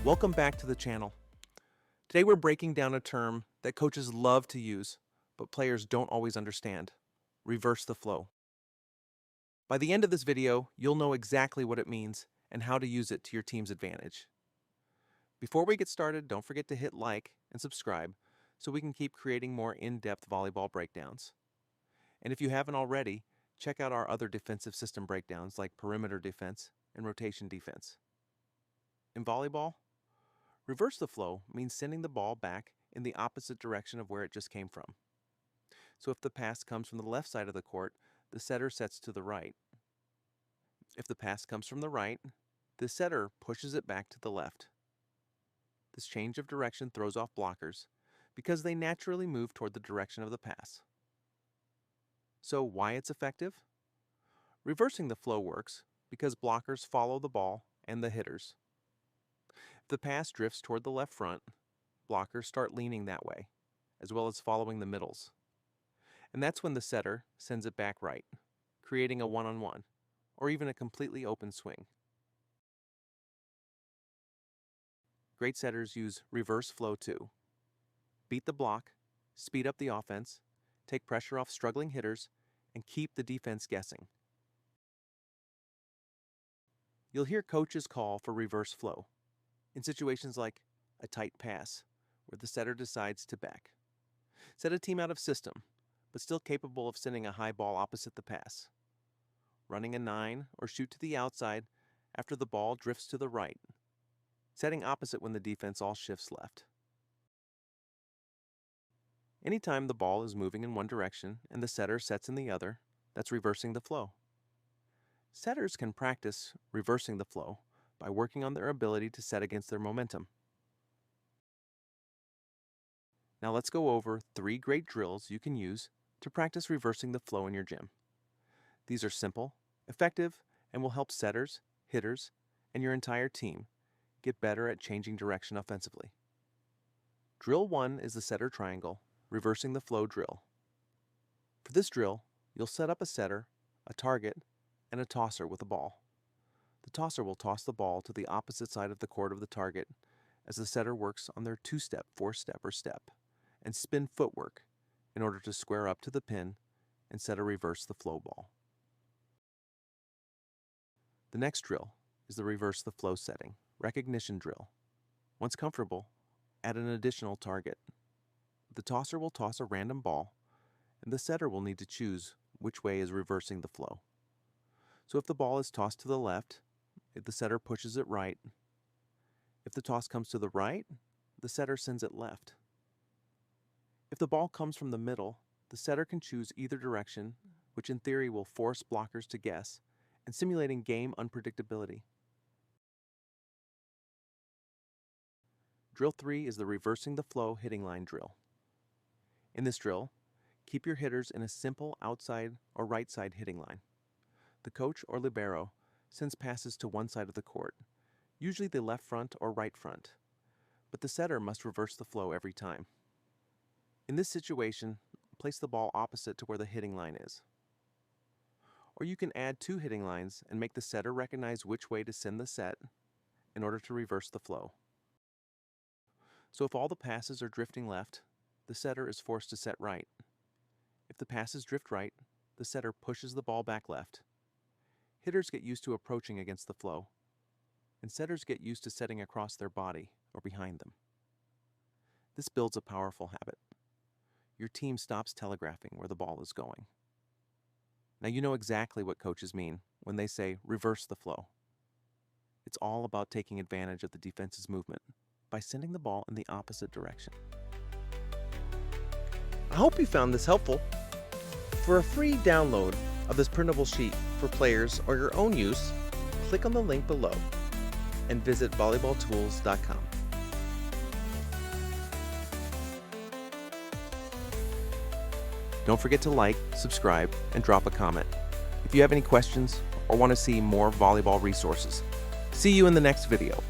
Welcome back to the channel. Today we're breaking down a term that coaches love to use, but players don't always understand: reverse the flow. By the end of this video, you'll know exactly what it means and how to use it to your team's advantage. Before we get started, don't forget to hit like and subscribe so we can keep creating more in-depth volleyball breakdowns. And if you haven't already, check out our other defensive system breakdowns like perimeter defense and rotation defense. In volleyball, reverse the flow means sending the ball back in the opposite direction of where it just came from. So if the pass comes from the left side of the court, the setter sets to the right. If the pass comes from the right, the setter pushes it back to the left. This change of direction throws off blockers because they naturally move toward the direction of the pass. So why it's effective? Reversing the flow works because blockers follow the ball and the hitters. If the pass drifts toward the left front, blockers start leaning that way, as well as following the middles. And that's when the setter sends it back right, creating a one-on-one, or even a completely open swing. Great setters use reverse flow too. Beat the block, speed up the offense, take pressure off struggling hitters, and keep the defense guessing. You'll hear coaches call for reverse flow in situations like a tight pass, where the setter decides to back. Set a team out of system, but still capable of sending a high ball opposite the pass. Running a 9 or shoot to the outside after the ball drifts to the right. Setting opposite when the defense all shifts left. Anytime the ball is moving in one direction and the setter sets in the other, that's reversing the flow. Setters can practice reversing the flow by working on their ability to set against their momentum. Now let's go over 3 great drills you can use to practice reversing the flow in your gym. These are simple, effective, and will help setters, hitters, and your entire team get better at changing direction offensively. Drill 1 is the setter triangle, reversing the flow drill. For this drill, you'll set up a setter, a target, and a tosser with a ball. The tosser will toss the ball to the opposite side of the court of the target as the setter works on their 2-step, 4-step, or step, and spin footwork in order to square up to the pin and set a reverse the flow ball. The next drill is the reverse the flow setting, recognition drill. Once comfortable, add an additional target. The tosser will toss a random ball, and the setter will need to choose which way is reversing the flow. So if the ball is tossed to the left, if the setter pushes it right. If the toss comes to the right, the setter sends it left. If the ball comes from the middle, the setter can choose either direction, which in theory will force blockers to guess and simulating game unpredictability. Drill 3 is the reversing the flow hitting line drill. In this drill, keep your hitters in a simple outside or right side hitting line. The coach or libero sends passes to one side of the court, usually the left front or right front, but the setter must reverse the flow every time. In this situation, place the ball opposite to where the hitting line is. Or you can add 2 hitting lines and make the setter recognize which way to send the set in order to reverse the flow. So if all the passes are drifting left, the setter is forced to set right. If the passes drift right, the setter pushes the ball back left. Hitters get used to approaching against the flow, and setters get used to setting across their body or behind them. This builds a powerful habit. Your team stops telegraphing where the ball is going. Now you know exactly what coaches mean when they say reverse the flow. It's all about taking advantage of the defense's movement by sending the ball in the opposite direction. I hope you found this helpful. For a free download of this printable sheet for players or your own use, click on the link below and visit volleyballtools.com. Don't forget to like, subscribe, and drop a comment if you have any questions or want to see more volleyball resources. See you in the next video.